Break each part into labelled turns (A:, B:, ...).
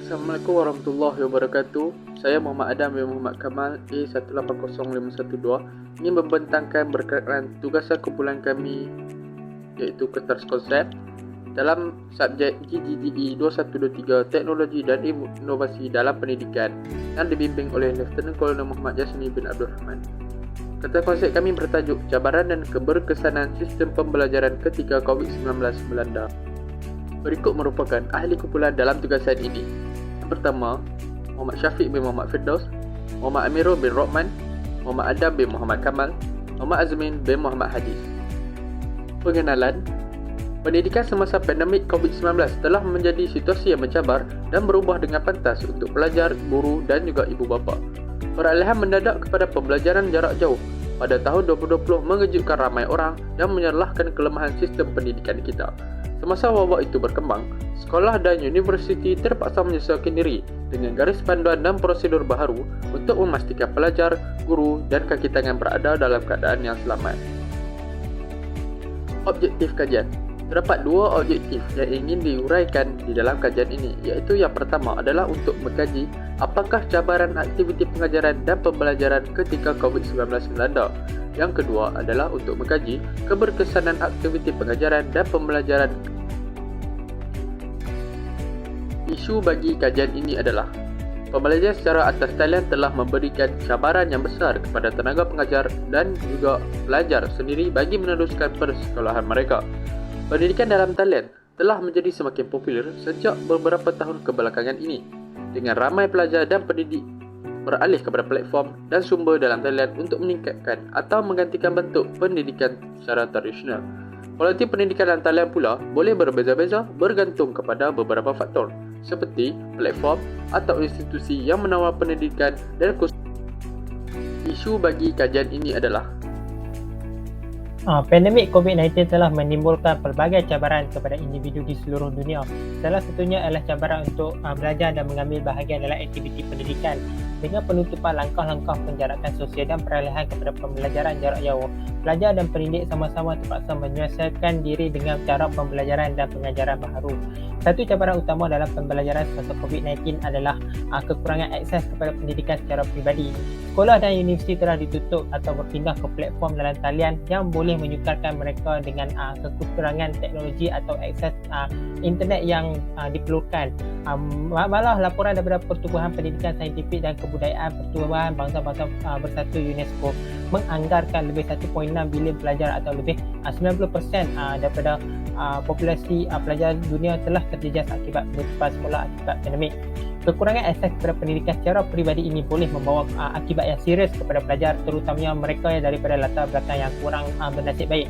A: Assalamualaikum warahmatullahi wabarakatuh. Saya Muhammad Adam bin Muhammad Kamal A180512 ingin membentangkan berkaitan tugasan kumpulan kami iaitu kertas konsep dalam subjek GGDE 2123 Teknologi dan Inovasi dalam Pendidikan yang dibimbing oleh Lieutenant Colonel Muhammad Jasmi bin Abdul Rahman. Kertas konsep kami bertajuk Cabaran dan Keberkesanan Sistem Pembelajaran ketika COVID-19 melanda. Berikut merupakan ahli kumpulan dalam tugasan ini. Yang pertama, Muhammad Syafiq bin Muhammad Firdaus, Muhammad Amirul bin Rohman, Muhammad Adam bin Muhammad Kamal, Muhammad Azmin bin Muhammad Hadis. Pengenalan. Pendidikan semasa pandemik COVID-19 telah menjadi situasi yang mencabar dan berubah dengan pantas untuk pelajar, guru dan juga ibu bapa. Peralihan mendadak kepada pembelajaran jarak jauh pada tahun 2020 mengejutkan ramai orang dan menyalahkan kelemahan sistem pendidikan kita. Semasa wabak itu berkembang, sekolah dan universiti terpaksa menyesuaikan diri dengan garis panduan dan prosedur baharu untuk memastikan pelajar, guru dan kaki tangan berada dalam keadaan yang selamat. Objektif kajian. Terdapat dua objektif yang ingin diuraikan di dalam kajian ini, iaitu yang pertama adalah untuk mengkaji apakah cabaran aktiviti pengajaran dan pembelajaran ketika COVID-19 melanda. Yang kedua adalah untuk mengkaji keberkesanan aktiviti pengajaran dan pembelajaran. Isu bagi kajian ini adalah pembelajaran secara atas talian telah memberikan cabaran yang besar kepada tenaga pengajar dan juga pelajar sendiri bagi meneruskan persekolahan mereka. Pendidikan dalam talian telah menjadi semakin popular sejak beberapa tahun kebelakangan ini, dengan ramai pelajar dan pendidik beralih kepada platform dan sumber dalam talian untuk meningkatkan atau menggantikan bentuk pendidikan secara tradisional. Kualiti pendidikan dalam talian pula boleh berbeza-beza bergantung kepada beberapa faktor, seperti platform atau institusi yang menawar pendidikan dan kursus. Isu bagi kajian ini adalah
B: Pandemik COVID-19 telah menimbulkan pelbagai cabaran kepada individu di seluruh dunia. Salah satunya adalah cabaran untuk belajar dan mengambil bahagian dalam aktiviti pendidikan. Dengan penutupan langkah-langkah penjarakan sosial dan peralihan kepada pembelajaran jarak jauh, pelajar dan pendidik sama-sama terpaksa menyesuaikan diri dengan cara pembelajaran dan pengajaran baharu. Satu cabaran utama dalam pembelajaran semasa COVID-19 adalah kekurangan akses kepada pendidikan secara peribadi. Sekolah dan universiti telah ditutup atau berpindah ke platform dalam talian yang boleh menyukarkan mereka dengan kekurangan teknologi atau akses internet yang diperlukan. Malah laporan daripada Pertubuhan Pendidikan Saintifik dan Kebudayaan Pertubuhan Bangsa-Bangsa Bersatu UNESCO menganggarkan lebih 1.6 bilion pelajar atau lebih 90% daripada populasi pelajar dunia telah terjejas akibat penutupan sekolah akibat pandemik. Kekurangan akses kepada pendidikan secara peribadi ini boleh membawa akibat yang serius kepada pelajar, terutamanya mereka yang daripada latar belakang yang kurang bernasib baik,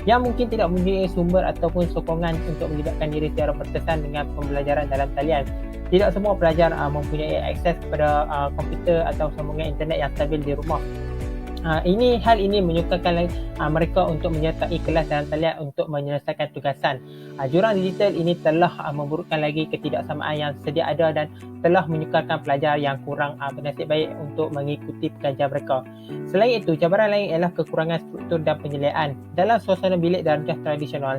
B: yang mungkin tidak mempunyai sumber ataupun sokongan untuk melibatkan diri secara berkesan dengan pembelajaran dalam talian. Tidak semua pelajar mempunyai akses kepada komputer atau sambungan internet yang stabil di rumah. Hal ini menyukarkan mereka untuk menyertai kelas dalam talian untuk menyelesaikan tugasan. Jurang digital ini telah memburukkan lagi ketidaksamaan yang sedia ada dan telah menyukarkan pelajar yang kurang bernasib baik untuk mengikuti pengajian mereka. Selain itu, cabaran lain ialah kekurangan struktur dan penyediaan. Dalam suasana bilik darjah tradisional,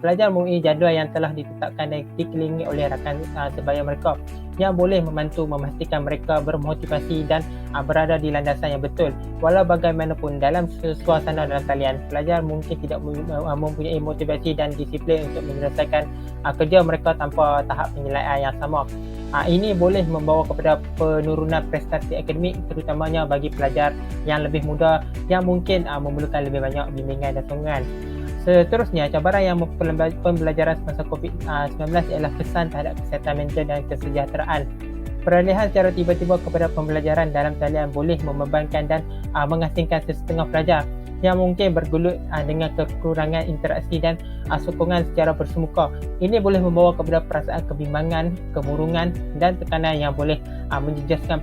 B: pelajar mempunyai jadual yang telah ditetapkan dan dikelilingi oleh rakan sebaya mereka yang boleh membantu memastikan mereka bermotivasi dan berada di landasan yang betul. Walau bagaimanapun, dalam suasana dalam talian, pelajar mungkin tidak mempunyai motivasi dan disiplin untuk menyelesaikan kerja mereka tanpa tahap penilaian yang sama. Ini boleh membawa kepada penurunan prestasi akademik, terutamanya bagi pelajar yang lebih muda yang mungkin memerlukan lebih banyak bimbingan dan sokongan. Seterusnya, cabaran yang pembelajaran semasa COVID-19 ialah kesan terhadap kesihatan mental dan kesejahteraan. Peralihan secara tiba-tiba kepada pembelajaran dalam talian boleh membebankan dan mengasingkan sesetengah pelajar yang mungkin bergelut dengan kekurangan interaksi dan sokongan secara bersemuka. Ini boleh membawa kepada perasaan kebimbangan, kemurungan dan tekanan yang boleh menjejaskan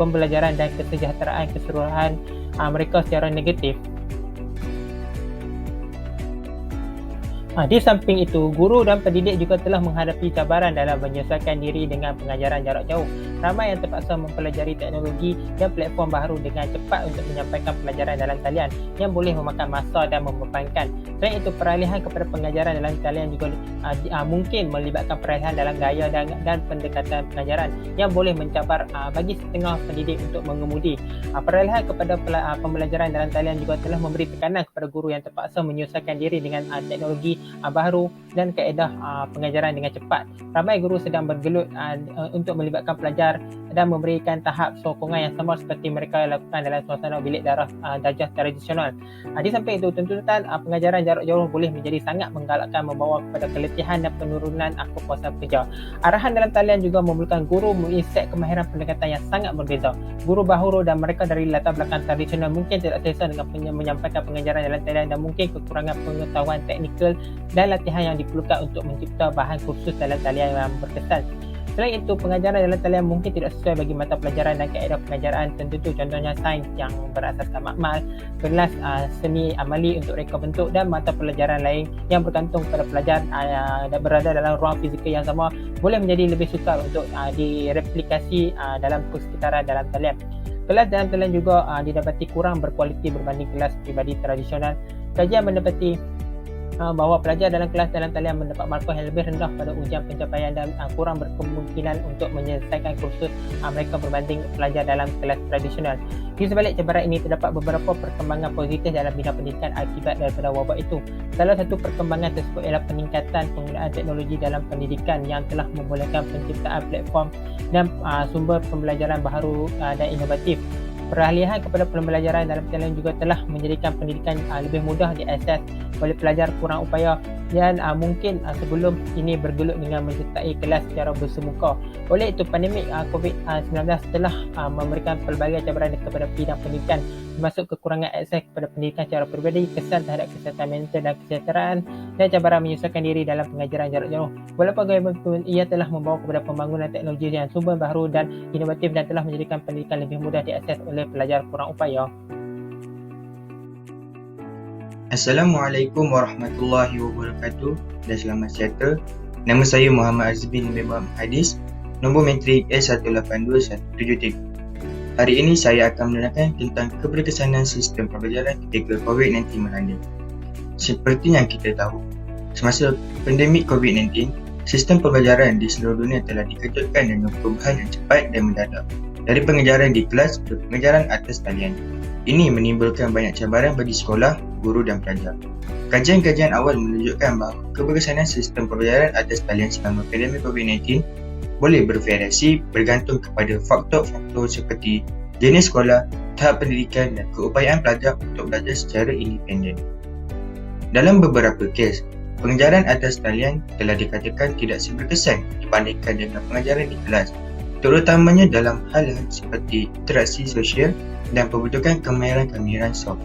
B: pembelajaran dan kesejahteraan keseluruhan mereka secara negatif. Di samping itu, guru dan pendidik juga telah menghadapi cabaran dalam menyesuaikan diri dengan pengajaran jarak jauh. Ramai yang terpaksa mempelajari teknologi dan platform baru dengan cepat untuk menyampaikan pelajaran dalam talian yang boleh memakan masa dan membebankan. Selain itu, peralihan kepada pengajaran dalam talian juga mungkin melibatkan peralihan dalam gaya dan pendekatan pengajaran yang boleh mencabar bagi setengah pendidik untuk mengemudi. Peralihan kepada pembelajaran dalam talian juga telah memberi tekanan kepada guru yang terpaksa menyesuaikan diri dengan teknologi baru dan kaedah pengajaran dengan cepat. Ramai guru sedang bergelut untuk melibatkan pelajar dan memberikan tahap sokongan yang sama seperti mereka lakukan dalam suasana bilik darjah tradisional. Di samping itu, tuntutan pengajaran jarak jauh boleh menjadi sangat menggalakkan membawa kepada keletihan dan penurunan kepuasan kerja. Arahan dalam talian juga memerlukan guru menginsert kemahiran pendekatan yang sangat berbeza. Guru baharu dan mereka dari latar belakang tradisional mungkin tidak selesa dengan menyampaikan pengajaran dalam talian dan mungkin kekurangan pengetahuan teknikal dan latihan yang diperlukan untuk mencipta bahan kursus dalam talian yang berkesan. Selain itu, pengajaran dalam talian mungkin tidak sesuai bagi mata pelajaran dan kaedah pengajaran tertentu, contohnya sains yang berasaskan makmal, kelas seni amali untuk reka bentuk dan mata pelajaran lain yang bergantung kepada pelajar dan berada dalam ruang fizikal yang sama boleh menjadi lebih sukar untuk direplikasi dalam persekitaran dalam talian. Kelas dalam talian juga didapati kurang berkualiti berbanding kelas pribadi tradisional. Kajian mendapati bahawa pelajar dalam kelas dalam talian mendapat markah yang lebih rendah pada ujian pencapaian dan kurang berkemungkinan untuk menyelesaikan kursus mereka berbanding pelajar dalam kelas tradisional. Di sebalik cabaran ini, terdapat beberapa perkembangan positif dalam bidang pendidikan akibat daripada wabak itu. Salah satu perkembangan tersebut ialah peningkatan penggunaan teknologi dalam pendidikan yang telah membolehkan penciptaan platform dan sumber pembelajaran baharu dan inovatif. Peralihan kepada pembelajaran dalam talian juga telah menjadikan pendidikan lebih mudah diakses oleh pelajar kurang upaya dan mungkin sebelum ini bergelut dengan menyertai kelas secara bersemuka. Oleh itu, pandemik COVID-19 telah memberikan pelbagai cabaran kepada bidang pendidikan, termasuk kekurangan akses kepada pendidikan secara peribadi, kesan terhadap kesihatan mental dan kesejahteraan, dan cabaran menyesuaikan diri dalam pengajaran jarak jauh. Walaupun bagaimanapun, ia telah membawa kepada pembangunan teknologi yang sumber baru dan inovatif dan telah menjadikan pendidikan lebih mudah diakses oleh pelajar kurang upaya.
C: Assalamualaikum warahmatullahi wabarakatuh dan selamat sejahtera. Nama saya Muhammad Azbin bin Muhammad Hadis, nombor matrik S182173. Hari ini saya akan menerangkan tentang keberkesanan sistem pembelajaran ketika COVID-19 melanda. Seperti yang kita tahu, semasa pandemik COVID-19, sistem pembelajaran di seluruh dunia telah dikejutkan dengan perubahan yang cepat dan mendadak dari pengajaran di kelas ke pengajaran atas talian. Ini menimbulkan banyak cabaran bagi sekolah, guru dan pelajar. Kajian-kajian awal menunjukkan bahawa keberkesanan sistem pembelajaran atas talian selama pandemik COVID-19 boleh bervariasi bergantung kepada faktor-faktor seperti jenis sekolah, tahap pendidikan dan keupayaan pelajar untuk belajar secara independen. Dalam beberapa kes, pengajaran atas talian telah dikatakan tidak seberkesan dibandingkan dengan pengajaran di kelas, terutamanya dalam hal-hal seperti interaksi sosial dan pembentukan kemahiran-kemahiran soft.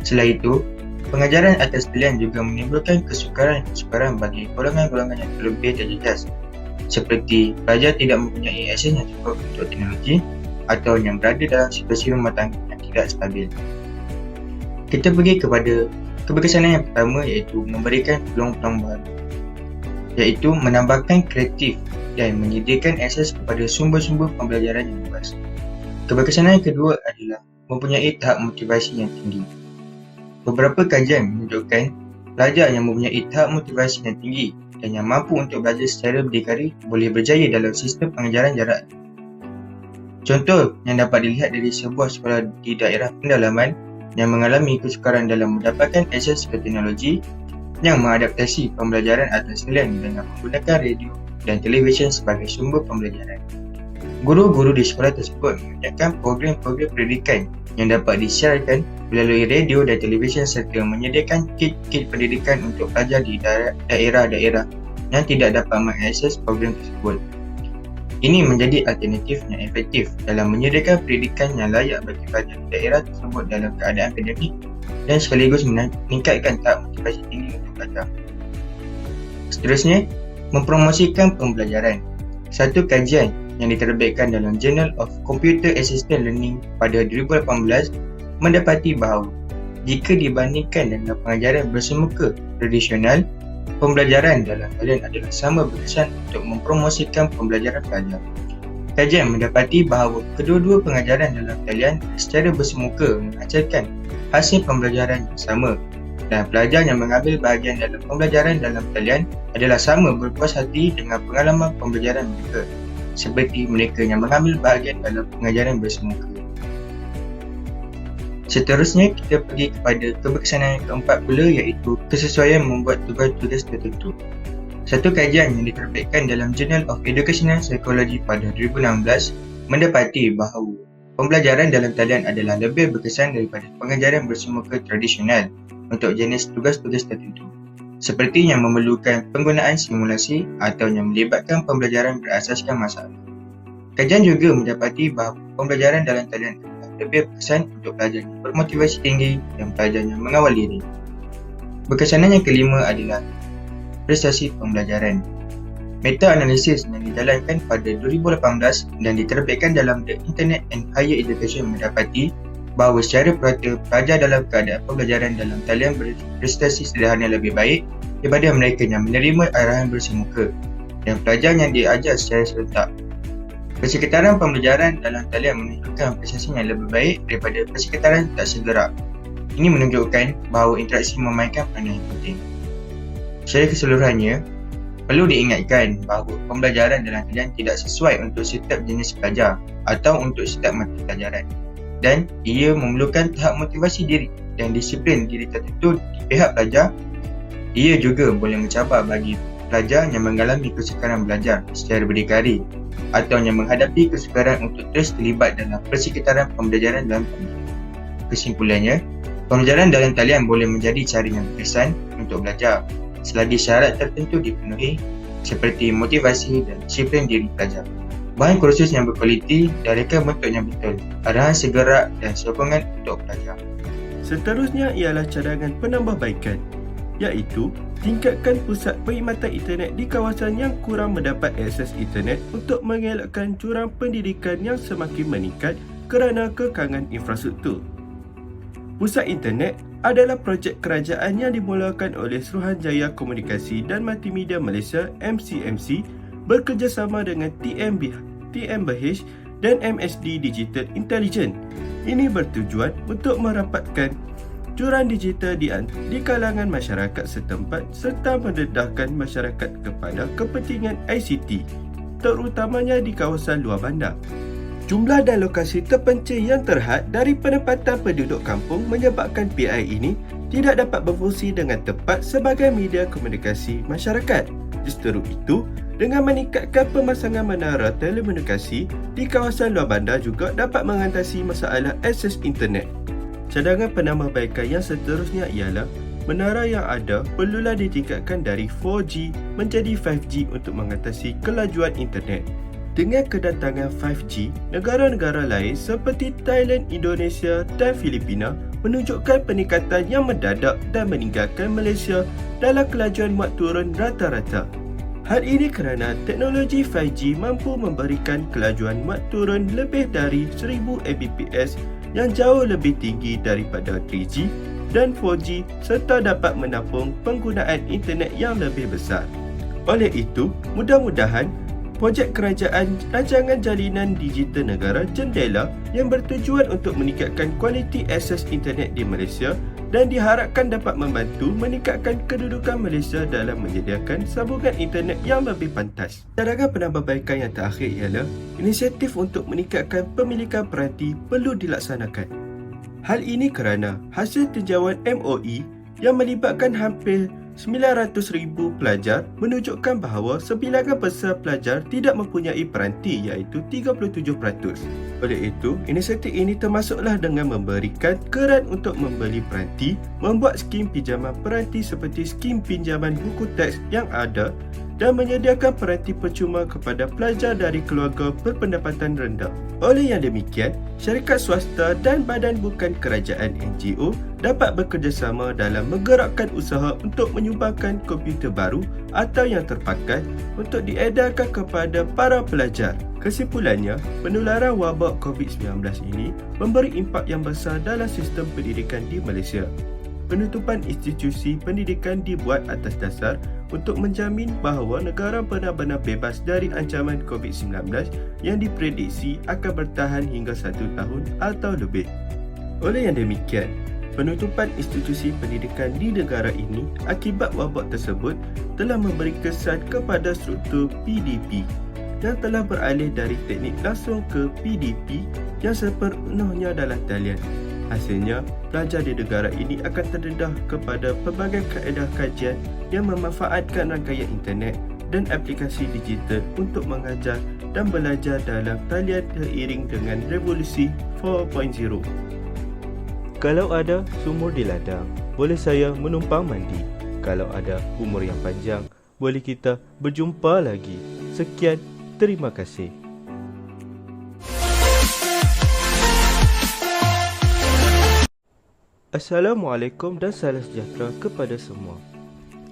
C: Selain itu, pengajaran atas talian juga menimbulkan kesukaran bagi golongan-golongan yang terlebih terjejas, seperti pelajar tidak mempunyai akses yang cukup untuk teknologi atau yang berada dalam situasi rumah tangga yang tidak stabil. Kita pergi kepada keberkesanan yang pertama, iaitu memberikan peluang-peluang baru, iaitu menambahkan kreatif dan menyediakan akses kepada sumber-sumber pembelajaran yang luas. Keberkesanan yang kedua adalah mempunyai tahap motivasi yang tinggi. Beberapa kajian menunjukkan pelajar yang mempunyai tahap motivasi yang tinggi dan yang mampu untuk belajar secara berdikari boleh berjaya dalam sistem pengajaran jarak. Contoh yang dapat dilihat dari sebuah sekolah di daerah pendalaman yang mengalami kesukaran dalam mendapatkan akses ke teknologi yang mengadaptasi pembelajaran atas talian dengan menggunakan radio dan televisyen sebagai sumber pembelajaran. Guru-guru di sekolah tersebut menyediakan program-program pendidikan yang dapat disiarkan melalui radio dan televisyen serta menyediakan kit-kit pendidikan untuk pelajar di daerah-daerah yang tidak dapat mengakses program tersebut. Ini menjadi alternatif yang efektif dalam menyediakan pendidikan yang layak bagi pelajar di daerah tersebut dalam keadaan pandemik dan sekaligus meningkatkan tahap motivasi tinggi untuk pelajar. Seterusnya, mempromosikan pembelajaran. Satu kajian yang diterbitkan dalam Journal of Computer Assisted Learning pada 2018 mendapati bahawa jika dibandingkan dengan pengajaran bersemuka tradisional, pembelajaran dalam talian adalah sama berkesan untuk mempromosikan pembelajaran pelajar. Kajian mendapati bahawa kedua-dua pengajaran dalam talian secara bersemuka menghasilkan hasil pembelajaran yang sama, dan pelajar yang mengambil bahagian dalam pembelajaran dalam talian adalah sama berpuas hati dengan pengalaman pembelajaran mereka seperti mereka yang mengambil bahagian dalam pengajaran bersemuka. Seterusnya, kita pergi kepada keberkesanan yang keempat pula, iaitu kesesuaian membuat tugas-tugas tertentu. Satu kajian yang diterbitkan dalam Journal of Educational Psychology pada 2016 mendapati bahawa pembelajaran dalam talian adalah lebih berkesan daripada pengajaran bersemuka tradisional untuk jenis tugas-tugas tertentu, seperti yang memerlukan penggunaan simulasi atau yang melibatkan pembelajaran berasaskan masalah. Kajian juga mendapati bahawa pembelajaran dalam talian lebih berkesan untuk pelajar yang bermotivasi tinggi dan pelajar yang mengawal diri. Berkesanan yang kelima adalah prestasi pembelajaran. Meta-analisis yang dijalankan pada 2018 dan diterbitkan dalam The Internet and Higher Education mendapati bahawa secara purata pelajar dalam keadaan pembelajaran dalam talian berprestasi sederhana lebih baik daripada mereka yang menerima arahan bersemuka dan pelajar yang diajar secara serentak. Persekitaran pembelajaran dalam talian menunjukkan prestasi yang lebih baik daripada persekitaran tak segerak. Ini menunjukkan bahawa interaksi memainkan peranan yang penting. Secara keseluruhannya, perlu diingatkan bahawa pembelajaran dalam talian tidak sesuai untuk setiap jenis pelajar atau untuk setiap mata pelajaran, dan ia memerlukan tahap motivasi diri dan disiplin diri tertentu di pihak pelajar. Ia juga boleh mencabar bagi pelajar yang mengalami kesukaran belajar secara berdikari atau yang menghadapi kesukaran untuk terus terlibat dalam persekitaran pembelajaran dalam talian. Kesimpulannya, pembelajaran dalam talian boleh menjadi cara yang berkesan untuk belajar selagi syarat tertentu dipenuhi seperti motivasi dan disiplin diri pelajar, bahan kursus yang berkualiti dan reka bentuk yang betul, arahan segerak dan sokongan untuk pelajar.
D: Seterusnya ialah cadangan penambahbaikan, iaitu tingkatkan pusat perkhidmatan internet di kawasan yang kurang mendapat akses internet untuk mengelakkan jurang pendidikan yang semakin meningkat kerana kekangan infrastruktur. Pusat internet adalah projek kerajaan yang dimulakan oleh Suruhanjaya Komunikasi dan Multimedia Malaysia MCMC bekerjasama dengan TMBH dan MSD Digital Intelligence. Ini bertujuan untuk merapatkan jurang digital di kalangan masyarakat setempat serta mendedahkan masyarakat kepada kepentingan ICT, terutamanya di kawasan luar bandar. Jumlah dan lokasi terpencil yang terhad dari penempatan penduduk kampung menyebabkan PI ini tidak dapat berfungsi dengan tepat sebagai media komunikasi masyarakat. Justru itu, dengan meningkatkan pemasangan menara telekomunikasi di kawasan luar bandar juga dapat mengatasi masalah akses internet. Cadangan penambahbaikan yang seterusnya ialah menara yang ada perlulah ditingkatkan dari 4G menjadi 5G untuk mengatasi kelajuan internet. Dengan kedatangan 5G, negara-negara lain seperti Thailand, Indonesia dan Filipina menunjukkan peningkatan yang mendadak dan meninggalkan Malaysia dalam kelajuan muat turun rata-rata. Hal ini kerana teknologi 5G mampu memberikan kelajuan muat turun lebih dari 1000 Mbps yang jauh lebih tinggi daripada 3G dan 4G serta dapat menampung penggunaan internet yang lebih besar. Oleh itu, mudah-mudahan projek kerajaan Rancangan Jalinan Digital Negara Jendela yang bertujuan untuk meningkatkan kualiti akses internet di Malaysia dan diharapkan dapat membantu meningkatkan kedudukan Malaysia dalam menyediakan sambungan internet yang lebih pantas. Cadangan penambahbaikan yang terakhir ialah inisiatif untuk meningkatkan pemilikan peranti perlu dilaksanakan. Hal ini kerana hasil tinjauan MOE yang melibatkan hampir 900,000 pelajar menunjukkan bahawa sebilangan besar pelajar tidak mempunyai peranti iaitu 37%. Oleh itu, inisiatif ini termasuklah dengan memberikan keran untuk membeli peranti, membuat skim pinjaman peranti seperti skim pinjaman buku teks yang ada dan menyediakan peranti percuma kepada pelajar dari keluarga berpendapatan rendah. Oleh yang demikian, syarikat swasta dan badan bukan kerajaan NGO dapat bekerjasama dalam menggerakkan usaha untuk menyumbangkan komputer baru atau yang terpakai untuk diedarkan kepada para pelajar. Kesimpulannya, penularan wabak COVID-19 ini memberi impak yang besar dalam sistem pendidikan di Malaysia. penutupan institusi pendidikan dibuat atas dasar untuk menjamin bahawa negara benar-benar bebas dari ancaman COVID-19 yang diprediksi akan bertahan hingga 1 tahun atau lebih. Oleh yang demikian, penutupan institusi pendidikan di negara ini akibat wabak tersebut telah memberi kesan kepada struktur PDP yang telah beralih dari teknik langsung ke PDP yang sepenuhnya dalam talian. Hasilnya, pelajar di negara ini akan terdedah kepada pelbagai kaedah kajian yang memanfaatkan rangkaian internet dan aplikasi digital untuk mengajar dan belajar dalam talian seiring dengan revolusi 4.0.
E: Kalau ada sumur di ladang, boleh saya menumpang mandi. Kalau ada umur yang panjang, boleh kita berjumpa lagi. Sekian, terima kasih. Assalamualaikum dan salam sejahtera kepada semua.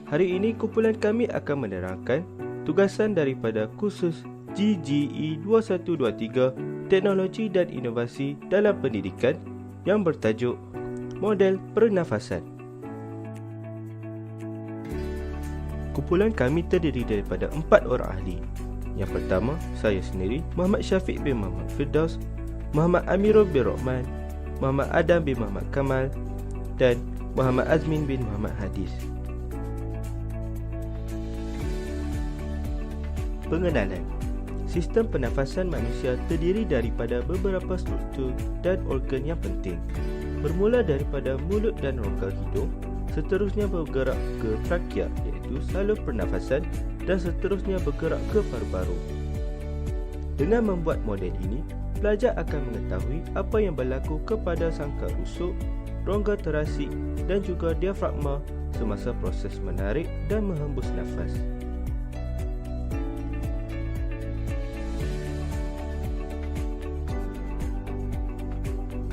E: Hari ini kumpulan kami akan menerangkan tugasan daripada kursus GGE 2123 Teknologi dan Inovasi dalam Pendidikan yang bertajuk Model Pernafasan. Kumpulan kami terdiri daripada 4 orang ahli. Yang pertama, saya sendiri, Muhammad Syafiq bin Muhammad Firdaus, Muhammad Amirul bin Rahman, Muhammad Adam bin Muhammad Kamal dan Muhammad Azmin bin Muhammad Hadis. Pengenalan. Sistem pernafasan manusia terdiri daripada beberapa struktur dan organ yang penting. Bermula daripada mulut dan rongga hidung, seterusnya bergerak ke trakea iaitu salur pernafasan dan seterusnya bergerak ke paru-paru. Dengan membuat model ini, pelajar akan mengetahui apa yang berlaku kepada sangkar rusuk, rongga terasik dan juga diafragma semasa proses menarik dan menghembus nafas.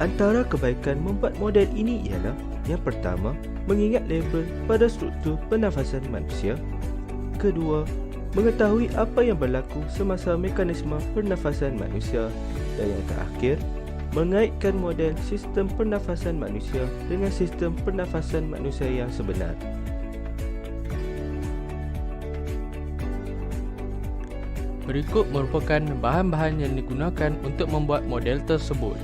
E: Antara kebaikan membuat model ini ialah yang pertama, mengingat label pada struktur pernafasan manusia. Kedua, mengetahui apa yang berlaku semasa mekanisme pernafasan manusia. Dan yang terakhir, mengaitkan model sistem pernafasan manusia dengan sistem pernafasan manusia yang sebenar.
A: Berikut merupakan bahan-bahan yang digunakan untuk membuat model tersebut.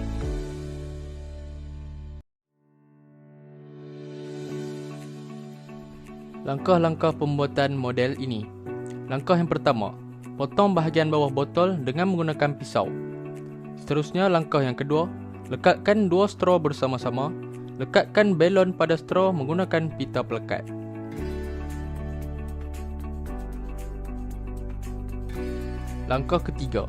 A: Langkah-langkah pembuatan model ini. Langkah yang pertama, potong bahagian bawah botol dengan menggunakan pisau. Seterusnya, langkah yang kedua, lekatkan 2 straw bersama-sama. Lekatkan balon pada straw menggunakan pita pelekat. Langkah ketiga,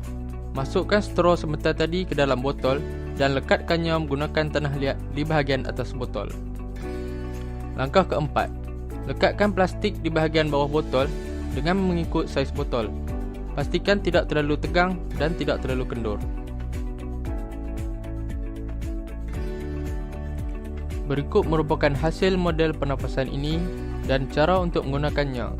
A: masukkan straw sebentar tadi ke dalam botol dan lekatkannya menggunakan tanah liat di bahagian atas botol. Langkah keempat, lekatkan plastik di bahagian bawah botol dengan mengikut saiz botol. Pastikan tidak terlalu tegang dan tidak terlalu kendur. Berikut merupakan hasil model pernafasan ini dan cara untuk menggunakannya.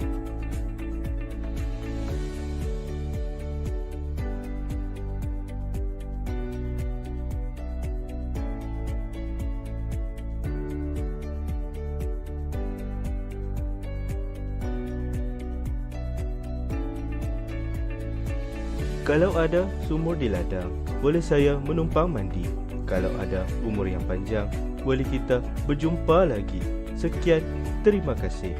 E: Kalau ada sumur di ladang, boleh saya menumpang mandi. Kalau ada umur yang panjang, boleh kita berjumpa lagi. Sekian, terima kasih.